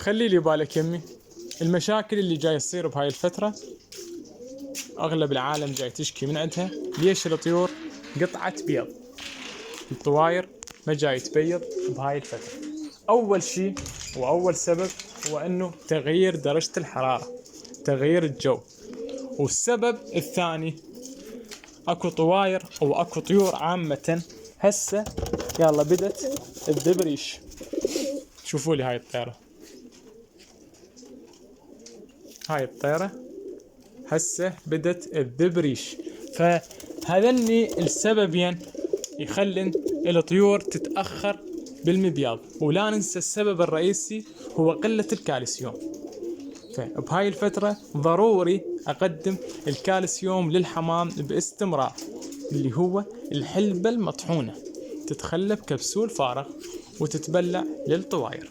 خلي لي بالك يمي، المشاكل اللي جاي تصير بهاي الفترة أغلب العالم جاي تشكي من عندها. ليش الطيور قطعت بيض؟ الطواير ما جاي تبيض بهاي الفترة. أول شيء وأول سبب هو أنه تغيير درجة الحرارة، تغيير الجو. والسبب الثاني أكو طواير أو أكو طيور عامة هسه يلا بدت الذبريش. شوفوا لي هاي الطيرة، هاي الطيرة هسه بدت الذبريش. فهذني السببين يخلن الطيور تتأخر بالمبياض. ولا ننسى السبب الرئيسي هو قلة الكالسيوم. فبهاي الفترة ضروري أقدم الكالسيوم للحمام باستمرار، اللي هو الحلبة المطحونة، تتخلى بكبسول فارغ وتتبلع للطواير.